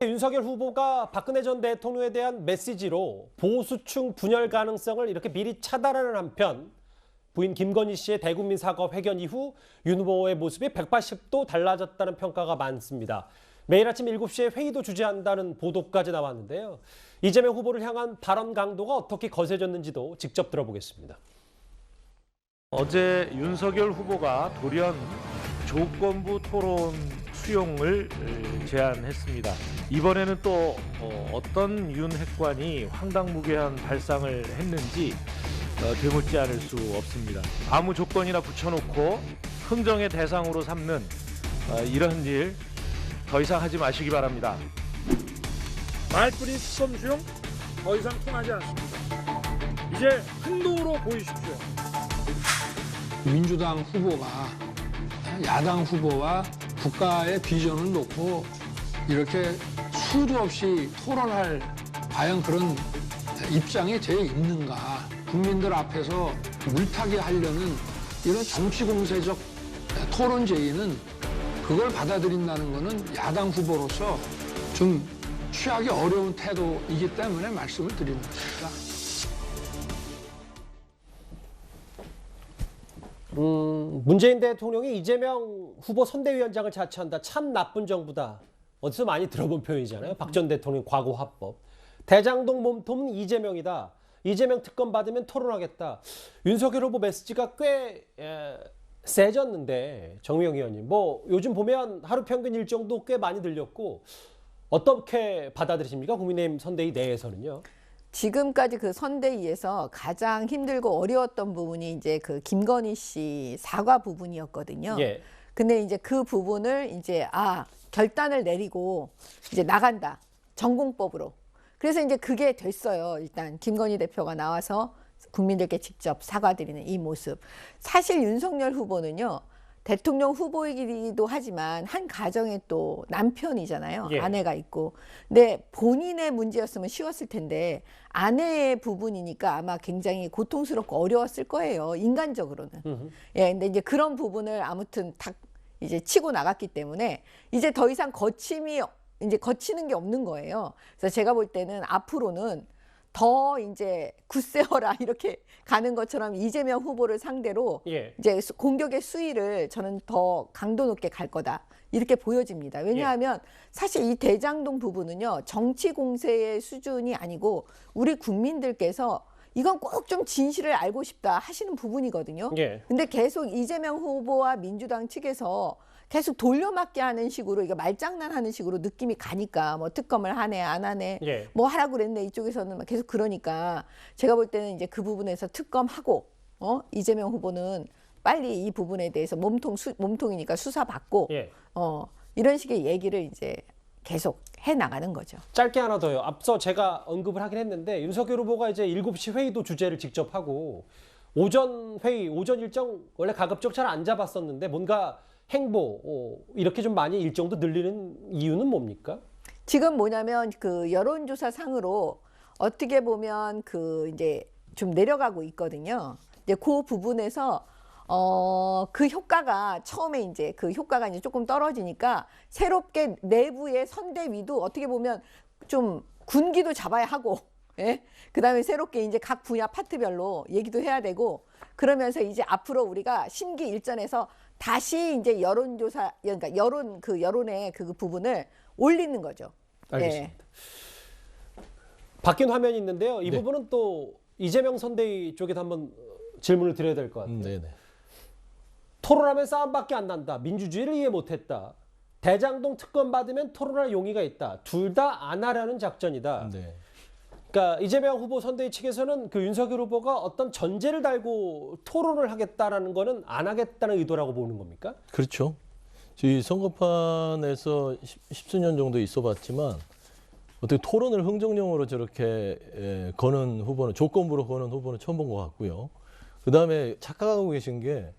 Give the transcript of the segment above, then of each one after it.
윤석열 후보가 박근혜 전 대통령에 대한 메시지로 보수층 분열 가능성을 이렇게 미리 차단하는 한편 부인 김건희 씨의 대국민 사과 회견 이후 윤 후보의 모습이 180도 달라졌다는 평가가 많습니다. 매일 아침 7시에 회의도 주재한다는 보도까지 나왔는데요. 이재명 후보를 향한 발언 강도가 어떻게 거세졌는지도 직접 들어보겠습니다. 어제 윤석열 후보가 돌연 조건부 토론 수용을 제안했습니다. 이번에는 또 어떤 윤 핵관이 황당무계한 발상을 했는지 되묻지 않을 수 없습니다. 아무 조건이나 붙여놓고 흥정의 대상으로 삼는 이런 일 더 이상 하지 마시기 바랍니다. 말뿐이 특검 수용 더 이상 통하지 않습니다. 이제 행동으로 보이십시오. 민주당 후보가 야당 후보와 국가의 비전을 놓고 이렇게 수도 없이 토론할 과연 그런 입장이 돼 있는가. 국민들 앞에서 물타기 하려는 이런 정치공세적 토론 제의는 그걸 받아들인다는 것은 야당 후보로서 좀 취하기 어려운 태도이기 때문에 말씀을 드리는 것입니다. 문재인 대통령이 이재명 후보 선대위원장을 자처한다. 참 나쁜 정부다. 어디서 많이 들어본 표현이잖아요. 박 전 대통령 과거 화법. 대장동 몸통은 이재명이다. 이재명 특검 받으면 토론하겠다. 윤석열 후보 메시지가 꽤 세졌는데 정의영 의원님, 뭐 요즘 보면 하루 평균 일정도 꽤 많이 들렸고 어떻게 받아들이십니까? 국민의힘 선대위 내에서는요. 지금까지 그 선대위에서 가장 힘들고 어려웠던 부분이 이제 그 김건희 씨 사과 부분이었거든요. 예. 근데 이제 그 부분을 이제 결단을 내리고 이제 나간다. 전공법으로. 그래서 이제 그게 됐어요. 일단 김건희 대표가 나와서 국민들께 직접 사과드리는 이 모습. 사실 윤석열 후보는요. 대통령 후보이기도 하지만 한 가정에 또 남편이잖아요. 예. 아내가 있고. 근데 본인의 문제였으면 쉬웠을 텐데 아내의 부분이니까 아마 굉장히 고통스럽고 어려웠을 거예요. 인간적으로는. 예, 근데 이제 그런 부분을 아무튼 다 이제 치고 나갔기 때문에 이제 더 이상 거치는 게 없는 거예요. 그래서 제가 볼 때는 앞으로는 더 이제 굳세어라 이렇게 가는 것처럼 이재명 후보를 상대로 예. 이제 공격의 수위를 저는 더 강도 높게 갈 거다 이렇게 보여집니다. 왜냐하면 사실 이 대장동 부분은요 정치 공세의 수준이 아니고 우리 국민들께서 이건 꼭 좀 진실을 알고 싶다 하시는 부분이거든요. 예. 근데 계속 이재명 후보와 민주당 측에서 계속 돌려막기 하는 식으로 이거 말장난하는 식으로 느낌이 가니까 뭐 특검을 하네 안 하네 예. 뭐 하라고 그랬네 이쪽에서는 계속 그러니까 제가 볼 때는 이제 그 부분에서 특검하고 이재명 후보는 빨리 이 부분에 대해서 몸통이니까 수사받고 예. 이런 식의 얘기를 이제 계속 해 나가는 거죠. 짧게 하나 더요. 앞서 제가 언급을 하긴 했는데 윤석열 후보가 이제 7시 회의도 주재를 직접 하고 오전 회의, 오전 일정 원래 가급적 잘 안 잡았었는데 뭔가 행보 이렇게 좀 많이 일정도 늘리는 이유는 뭡니까? 지금 뭐냐면 그 여론조사 상으로 어떻게 보면 그 이제 좀 내려가고 있거든요. 이제 그 부분에서 그 효과가 처음에 이제 그 효과가 이제 조금 떨어지니까 새롭게 내부의 선대위도 어떻게 보면 좀 군기도 잡아야 하고, 예? 그다음에 새롭게 이제 각 분야 파트별로 얘기도 해야 되고 그러면서 이제 앞으로 우리가 심기일전에서 다시 이제 여론조사, 그러니까 여론의 그 부분을 올리는 거죠. 알겠습니다. 바뀐 화면이 있는데요. 이 네. 부분은 또 이재명 선대위 쪽에도 한번 질문을 드려야 될 것 같아요. 네네. 토론하면 싸움밖에 안 난다. 민주주의를 이해 못했다. 대장동 특검 받으면 토론할 용의가 있다. 둘 다 안 하려는 작전이다. 네. 그러니까 이재명 후보 선대위 측에서는 그 윤석열 후보가 어떤 전제를 달고 토론을 하겠다라는 거는 안 하겠다는 의도라고 보는 겁니까? 그렇죠. 이 선거판에서 십수년 정도 있어봤지만 어떻게 토론을 흥정용으로 저렇게 거는 후보는 조건부로 거는 후보는 처음 본 것 같고요. 그 다음에 착각하고 계신 게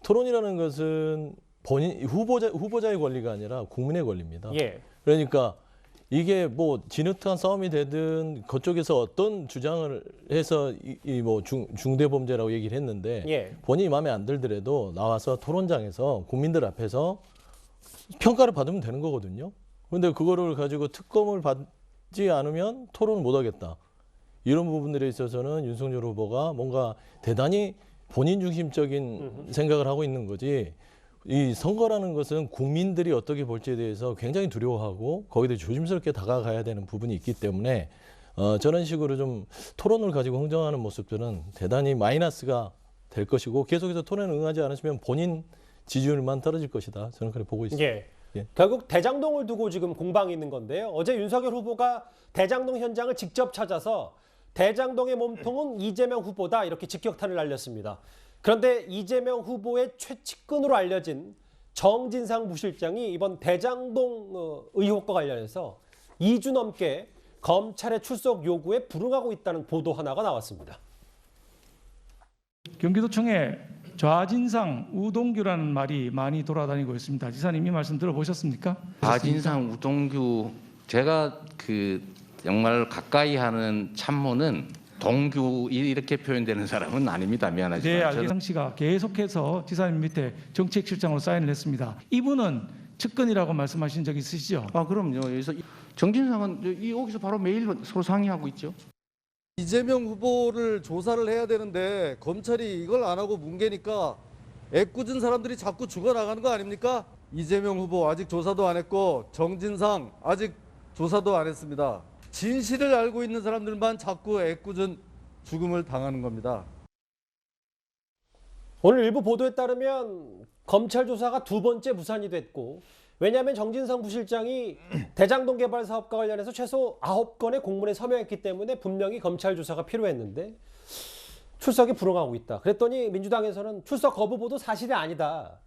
토론이라는 것은 본인 후보자의 권리가 아니라 국민의 권리입니다. 예. 그러니까 이게 뭐 진흙탕 싸움이 되든 그쪽에서 어떤 주장을 해서 이 뭐 중대범죄라고 얘기를 했는데 예. 본인이 마음에 안 들더라도 나와서 토론장에서 국민들 앞에서 평가를 받으면 되는 거거든요. 그런데 그거를 가지고 특검을 받지 않으면 토론을 못 하겠다. 이런 부분들에 있어서는 윤석열 후보가 뭔가 대단히 본인 중심적인 생각을 하고 있는 거지. 이 선거라는 것은 국민들이 어떻게 볼지에 대해서 굉장히 두려워하고 거기에 대해 조심스럽게 다가가야 되는 부분이 있기 때문에 저런 식으로 좀 토론을 가지고 흥정하는 모습들은 대단히 마이너스가 될 것이고 계속해서 토론에 응하지 않으시면 본인 지지율만 떨어질 것이다. 저는 그렇게 보고 있습니다. 예. 예. 결국 대장동을 두고 지금 공방이 있는 건데요. 어제 윤석열 후보가 대장동 현장을 직접 찾아서 대장동의 몸통은 이재명 후보다 이렇게 직격탄을 날렸습니다. 그런데 이재명 후보의 최측근으로 알려진 정진상 부실장이 이번 대장동 의혹과 관련해서 2주 넘게 검찰의 출석 요구에 불응하고 있다는 보도 하나가 나왔습니다. 경기도청에 좌진상 우동규라는 말이 많이 돌아다니고 있습니다. 지사님 이 말씀 들어보셨습니까? 좌진상 우동규 제가 정말 가까이 하는 참모는 동규 이렇게 표현되는 사람은 아닙니다. 미안하지만. 네, 알겠습니다. 씨가 계속해서 지사님 밑에 정책실장으로 사인을 했습니다. 이분은 측근이라고 말씀하신 적 있으시죠? 그럼요. 그래서 정진상은 여기서 바로 매일 서로 상의하고 있죠. 이재명 후보를 조사를 해야 되는데 검찰이 이걸 안 하고 뭉개니까 애꿎은 사람들이 자꾸 죽어나가는 거 아닙니까? 이재명 후보 아직 조사도 안 했고 정진상 아직 조사도 안 했습니다. 진실을 알고 있는 사람들만 자꾸 애꿎은 죽음을 당하는 겁니다. 오늘 일부 보도에 따르면 검찰 조사가 2번째 무산이 됐고, 왜냐하면 정진상 부실장이 대장동 개발 사업과 관련해서 최소 9건의 공문에 서명했기 때문에 분명히 검찰 조사가 필요했는데 출석에 불응하고 있다. 그랬더니 민주당에서는 출석 거부 보도 사실이 아니다.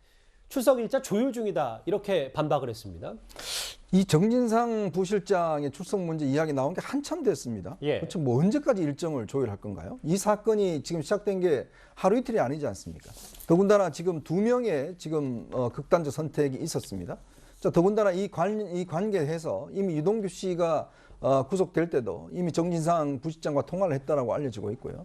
출석 일자 조율 중이다. 이렇게 반박을 했습니다. 이 정진상 부실장의 출석 문제 이야기 나온 게 한참 됐습니다. 예. 그렇죠. 뭐 언제까지 일정을 조율할 건가요? 이 사건이 지금 시작된 게 하루 이틀이 아니지 않습니까? 더군다나 지금 2명의 지금 극단적 선택이 있었습니다. 자, 더군다나 이 관계에서 이미 유동규 씨가 구속될 때도 이미 정진상 부실장과 통화를 했다라고 알려지고 있고요.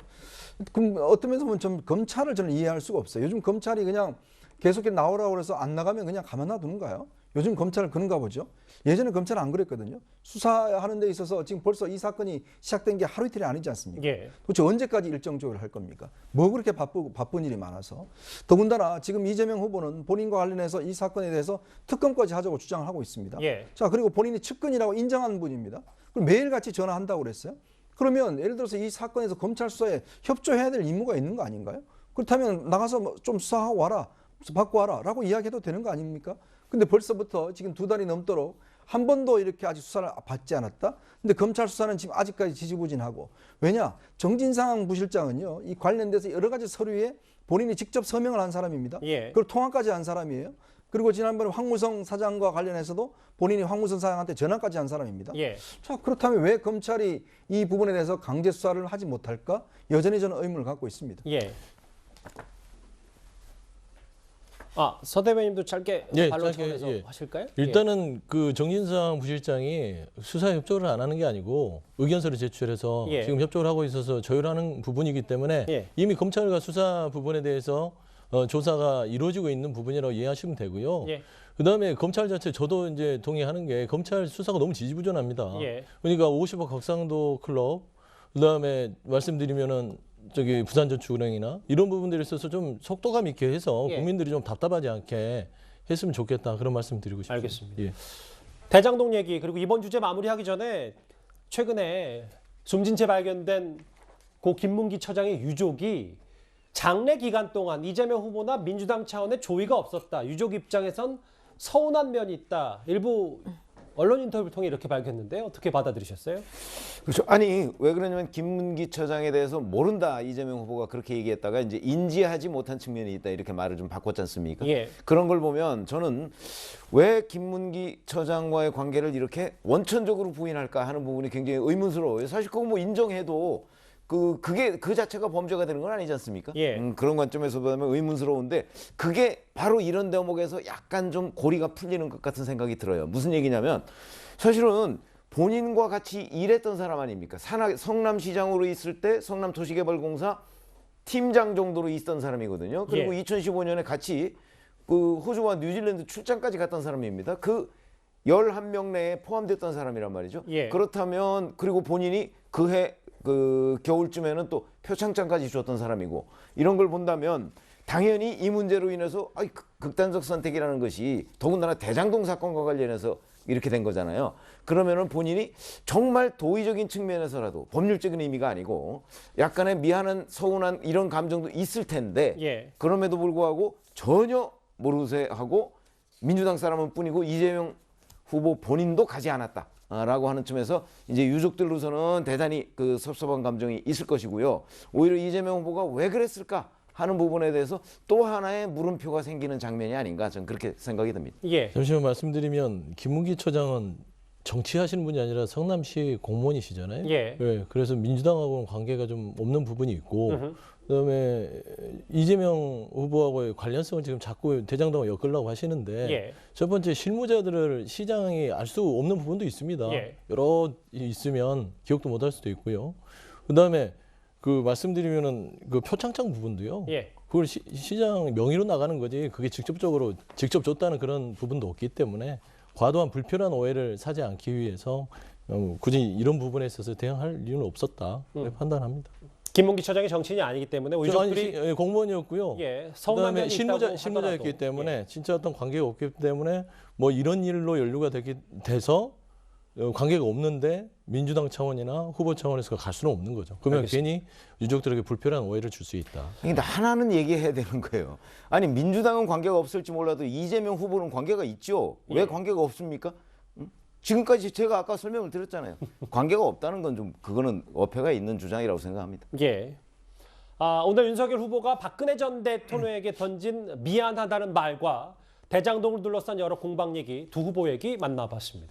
그럼 어떤 면에서 보면 좀 검찰을 저는 이해할 수가 없어요. 요즘 검찰이 그냥 계속 나오라고 해서 안 나가면 그냥 가만 놔두는가요? 요즘 검찰은 그런가 보죠. 예전에 검찰은 안 그랬거든요. 수사하는 데 있어서 지금 벌써 이 사건이 시작된 게 하루 이틀이 아니지 않습니까? 예. 도대체 언제까지 일정 조율을 할 겁니까? 뭐 그렇게 바쁜 일이 많아서. 더군다나 지금 이재명 후보는 본인과 관련해서 이 사건에 대해서 특검까지 하자고 주장을 하고 있습니다. 예. 자, 그리고 본인이 측근이라고 인정하는 분입니다. 그럼 매일같이 전화한다고 그랬어요? 그러면 예를 들어서 이 사건에서 검찰 수사에 협조해야 될 임무가 있는 거 아닌가요? 그렇다면 나가서 좀 수사하고 와라, 받고 와라 라고 이야기해도 되는 거 아닙니까? 근데 벌써부터 지금 2달이 넘도록 한 번도 이렇게 아직 수사를 받지 않았다? 근데 검찰 수사는 지금 아직까지 지지부진하고. 왜냐? 정진상 부실장은요, 이 관련돼서 여러 가지 서류에 본인이 직접 서명을 한 사람입니다. 예. 그걸 통화까지 한 사람이에요. 그리고 지난번에 황무성 사장과 관련해서도 본인이 황무성 사장한테 전화까지 한 사람입니다. 예. 자, 그렇다면 왜 검찰이 이 부분에 대해서 강제 수사를 하지 못할까? 여전히 저는 의문을 갖고 있습니다. 예. 서 대변인도 짧게 예, 반론 짧게, 차원에서 예. 하실까요? 일단은 그 정진상 부실장이 수사 협조를 안 하는 게 아니고 의견서를 제출해서 예. 지금 협조를 하고 있어서 조율하는 부분이기 때문에 예. 이미 검찰과 수사 부분에 대해서 조사가 이루어지고 있는 부분이라고 이해하시면 되고요. 예. 그다음에 검찰 자체 저도 이제 동의하는 게 검찰 수사가 너무 지지부진합니다. 예. 그러니까 50억 각상도 클럽, 그다음에 말씀드리면은 부산저축은행이나 이런 부분들에 있어서 좀 속도감 있게 해서 예. 국민들이 좀 답답하지 않게 했으면 좋겠다 그런 말씀 드리고 싶습니다. 알겠습니다. 예. 대장동 얘기 그리고 이번 주제 마무리하기 전에 최근에 숨진 채 발견된 고 김문기 처장의 유족이 장례 기간 동안 이재명 후보나 민주당 차원의 조의가 없었다. 유족 입장에선 서운한 면이 있다. 일부 언론 인터뷰를 통해 이렇게 밝혔는데 어떻게 받아들이셨어요? 그렇죠. 아니 왜 그러냐면 김문기 처장에 대해서 모른다 이재명 후보가 그렇게 얘기했다가 이제 인지하지 못한 측면이 있다 이렇게 말을 좀 바꿨지 않습니까? 예. 그런 걸 보면 저는 왜 김문기 처장과의 관계를 이렇게 원천적으로 부인할까 하는 부분이 굉장히 의문스러워요. 사실 그거 뭐 인정해도 그게 그 자체가 범죄가 되는 건 아니지 않습니까? 예. 그런 관점에서 보면 의문스러운데 그게 바로 이런 대목에서 약간 좀 고리가 풀리는 것 같은 생각이 들어요. 무슨 얘기냐면 사실은 본인과 같이 일했던 사람 아닙니까? 성남시장으로 있을 때 성남도시개발공사 팀장 정도로 있던 사람이거든요. 그리고 예. 2015년에 같이 그 호주와 뉴질랜드 출장까지 갔던 사람입니다. 그 11명 내에 포함됐던 사람이란 말이죠. 예. 그렇다면 그리고 본인이 그해 그 겨울쯤에는 또 표창장까지 줬던 사람이고 이런 걸 본다면 당연히 이 문제로 인해서 극단적 선택이라는 것이 더군다나 대장동 사건과 관련해서 이렇게 된 거잖아요. 그러면은 본인이 정말 도의적인 측면에서라도 법률적인 의미가 아니고 약간의 미안한 서운한 이런 감정도 있을 텐데 예. 그럼에도 불구하고 전혀 모르쇠 하고 민주당 사람은 뿐이고 이재명 후보 본인도 가지 않았다라고 하는 쯤에서 이제 유족들로서는 대단히 그 섭섭한 감정이 있을 것이고요. 오히려 이재명 후보가 왜 그랬을까 하는 부분에 대해서 또 하나의 물음표가 생기는 장면이 아닌가 저는 그렇게 생각이 듭니다. 예. 잠시만 말씀드리면 김문기 처장은 정치하시는 분이 아니라 성남시 공무원이시잖아요. 예. 네, 그래서 민주당하고는 관계가 좀 없는 부분이 있고 그다음에 이재명 후보하고의 관련성을 지금 자꾸 대장동을 엮으려고 하시는데 예. 첫 번째 실무자들을 시장이 알 수 없는 부분도 있습니다. 예. 여러 있으면 기억도 못할 수도 있고요. 그다음에 그 말씀드리면은 그 표창장 부분도요. 예. 그걸 시장 명의로 나가는 거지 그게 직접 줬다는 그런 부분도 없기 때문에 과도한 불필요한 오해를 사지 않기 위해서 굳이 이런 부분에 있어서 대응할 이유는 없었다 판단합니다. 김문기 처장이 정치인이 아니기 때문에 유족들이 공무원이었고요. 예, 서운한 그다음에 면이 실무자였기 있다고 때문에 하더라도. 진짜 어떤 관계가 없기 때문에 뭐 이런 일로 연루가 돼서 관계가 없는데 민주당 차원이나 후보 차원에서 갈 수는 없는 거죠. 그러면 알겠습니다. 괜히 유족들에게 불필요한 오해를 줄 수 있다. 근데 하나는 얘기해야 되는 거예요. 아니 민주당은 관계가 없을지 몰라도 이재명 후보는 관계가 있죠. 왜 예. 관계가 없습니까? 응? 지금까지 제가 아까 설명을 드렸잖아요. 관계가 없다는 건 좀 그거는 어폐가 있는 주장이라고 생각합니다. 예. 오늘 윤석열 후보가 박근혜 전 대통령에게 던진 미안하다는 말과 대장동을 둘러싼 여러 공방 얘기 두 후보 얘기 만나봤습니다.